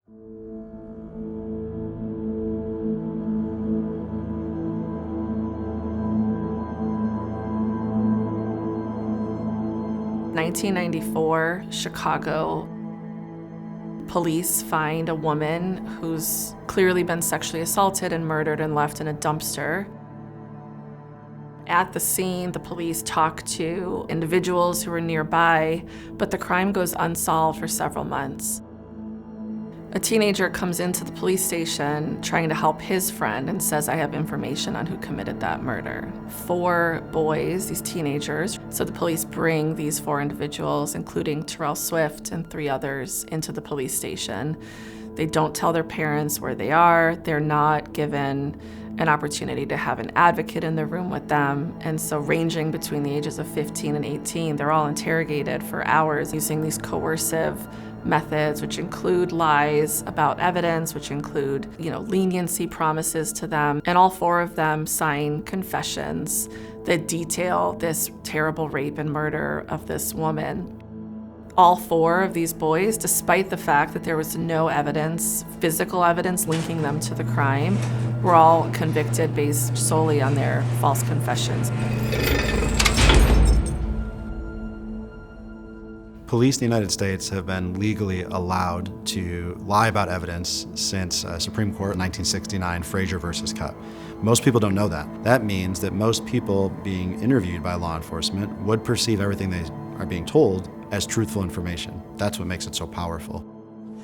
In 1994, Chicago police find a woman who's clearly been sexually assaulted and murdered and left in a dumpster. At the scene, the police talk to individuals who were nearby, but the crime goes unsolved for several months. A teenager comes into the police station trying to help his friend and says, I have information on who committed that murder. 4 boys, these teenagers. So the police bring these 4 individuals, including Terrill Swift and 3 others, into the police station. They don't tell their parents where they are. They're not given an opportunity to have an advocate in the room with them. And so ranging between the ages of 15 and 18, they're all interrogated for hours using these coercive methods, which include lies about evidence, which include, leniency promises to them. And all 4 of them sign confessions that detail this terrible rape and murder of this woman. All 4 of these boys, despite the fact that there was no evidence, physical evidence linking them to the crime, were all convicted based solely on their false confessions. Police in the United States have been legally allowed to lie about evidence since Supreme Court 1969, Frazier versus Cupp. Most people don't know that. That means that most people being interviewed by law enforcement would perceive everything they are being told as truthful information. That's what makes it so powerful.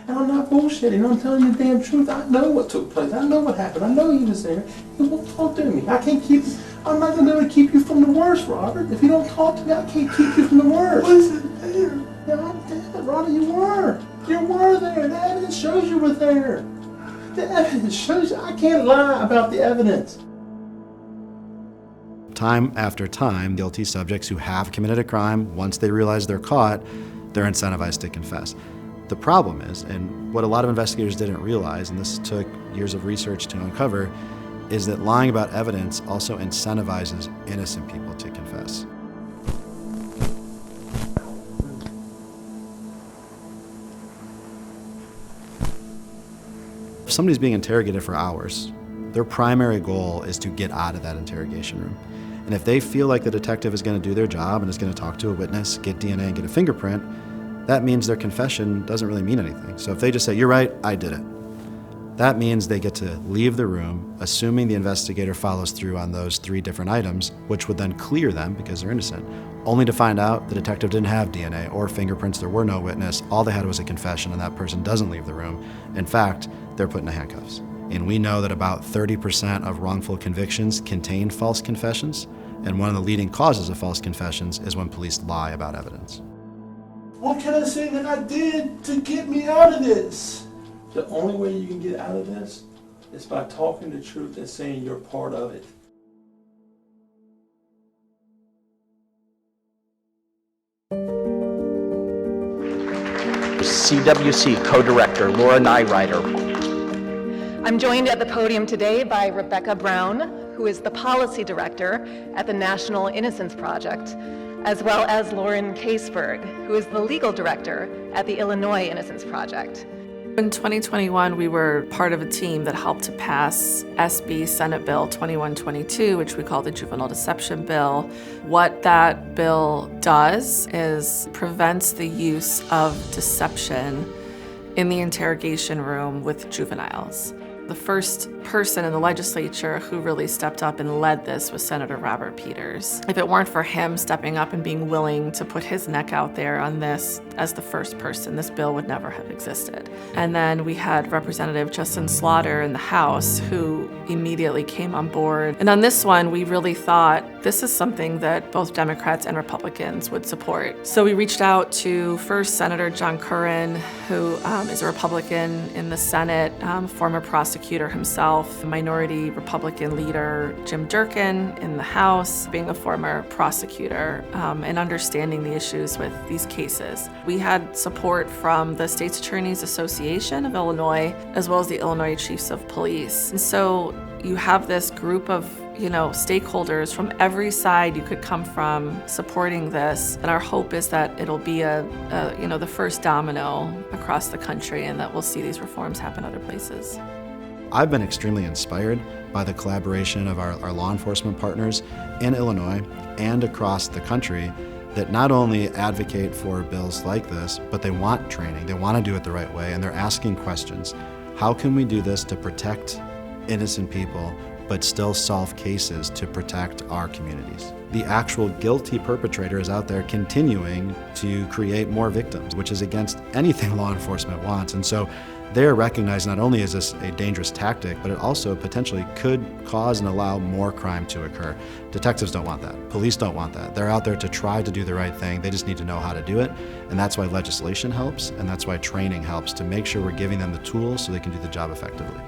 And I'm not bullshitting, I'm telling you the damn truth. I know what took place, I know what happened, I know you was there. You won't talk to me. I'm not gonna be able to keep you from the worst, Robert. If you don't talk to me, I can't keep you from the worst. Listen, there. Yeah, I'm dead, Robert, you were. You were there, the evidence shows you were there. The evidence shows you, I can't lie about the evidence. Time after time, guilty subjects who have committed a crime, once they realize they're caught, they're incentivized to confess. The problem is, and what a lot of investigators didn't realize, and this took years of research to uncover, is that lying about evidence also incentivizes innocent people to confess. If somebody's being interrogated for hours, their primary goal is to get out of that interrogation room. And if they feel like the detective is going to do their job and is going to talk to a witness, get DNA and get a fingerprint, that means their confession doesn't really mean anything. So if they just say, you're right, I did it, that means they get to leave the room, assuming the investigator follows through on those 3 different items, which would then clear them because they're innocent, only to find out the detective didn't have DNA or fingerprints, there were no witness, all they had was a confession, and that person doesn't leave the room. In fact, they're put in handcuffs. And we know that about 30% of wrongful convictions contain false confessions, and one of the leading causes of false confessions is when police lie about evidence. What can I say that I did to get me out of this? The only way you can get out of this is by talking the truth and saying you're part of it. CWC co-director Laura Nyrider. I'm joined at the podium today by Rebecca Brown, who is the policy director at the National Innocence Project, as well as Lauren Caseberg, who is the legal director at the Illinois Innocence Project. In 2021, we were part of a team that helped to pass SB Senate Bill 2122, which we call the Juvenile Deception Bill. What that bill does is prevents the use of deception in the interrogation room with juveniles. The first person in the legislature who really stepped up and led this was Senator Robert Peters. If it weren't for him stepping up and being willing to put his neck out there on this as the first person, this bill would never have existed. And then we had Representative Justin Slaughter in the House who immediately came on board. And on this one, we really thought this is something that both Democrats and Republicans would support. So we reached out to first Senator John Curran, who is a Republican in the Senate, former prosecutor himself, Minority Republican leader Jim Durkin in the House, being a former prosecutor, and understanding the issues with these cases. We had support from the State's Attorneys Association of Illinois, as well as the Illinois Chiefs of Police. And so you have this group of stakeholders from every side you could come from supporting this. And our hope is that it'll be the first domino across the country, and that we'll see these reforms happen other places. I've been extremely inspired by the collaboration of our law enforcement partners in Illinois and across the country that not only advocate for bills like this, but they want training, they want to do it the right way, and they're asking questions. How can we do this to protect innocent people, but still solve cases to protect our communities? The actual guilty perpetrator is out there continuing to create more victims, which is against anything law enforcement wants. And so they're recognized not only is this a dangerous tactic, but it also potentially could cause and allow more crime to occur. Detectives don't want that. Police don't want that. They're out there to try to do the right thing. They just need to know how to do it. And that's why legislation helps, and that's why training helps, to make sure we're giving them the tools so they can do the job effectively.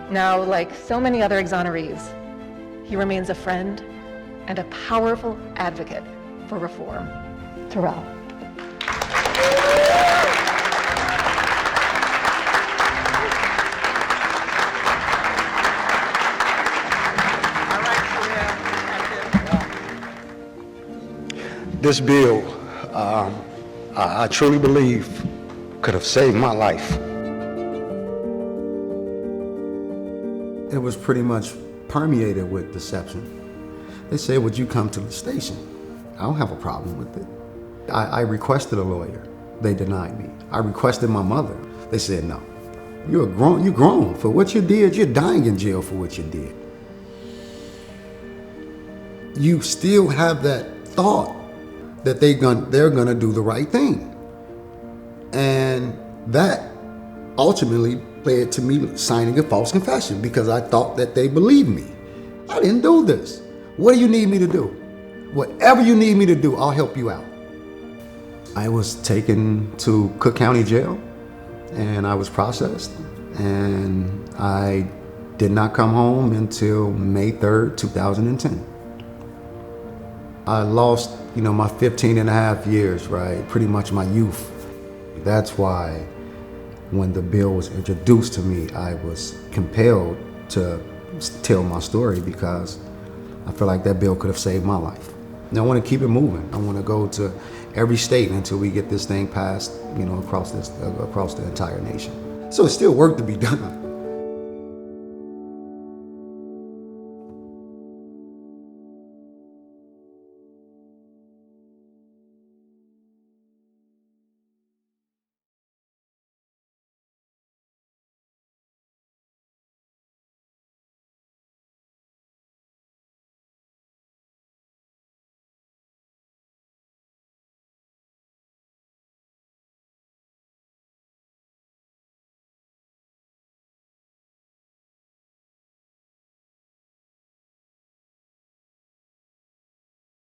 Now, like so many other exonerees, he remains a friend and a powerful advocate for reform. Terrill. This bill, I truly believe, could have saved my life. It was pretty much permeated with deception. They said, would you come to the station? I don't have a problem with it. I requested a lawyer. They denied me. I requested my mother. They said, no. You're grown. For what you did, you're dying in jail for what you did. You still have that thought that they're gonna do the right thing. And that ultimately led to me signing a false confession because I thought that they believed me. I didn't do this. What do you need me to do? Whatever you need me to do, I'll help you out. I was taken to Cook County Jail and I was processed, and I did not come home until May 3rd, 2010. I lost, my 15 and a half years, right? Pretty much my youth. That's why when the bill was introduced to me, I was compelled to tell my story because I feel like that bill could have saved my life. And I want to keep it moving. I want to go to every state until we get this thing passed, across the entire nation. So it's still work to be done.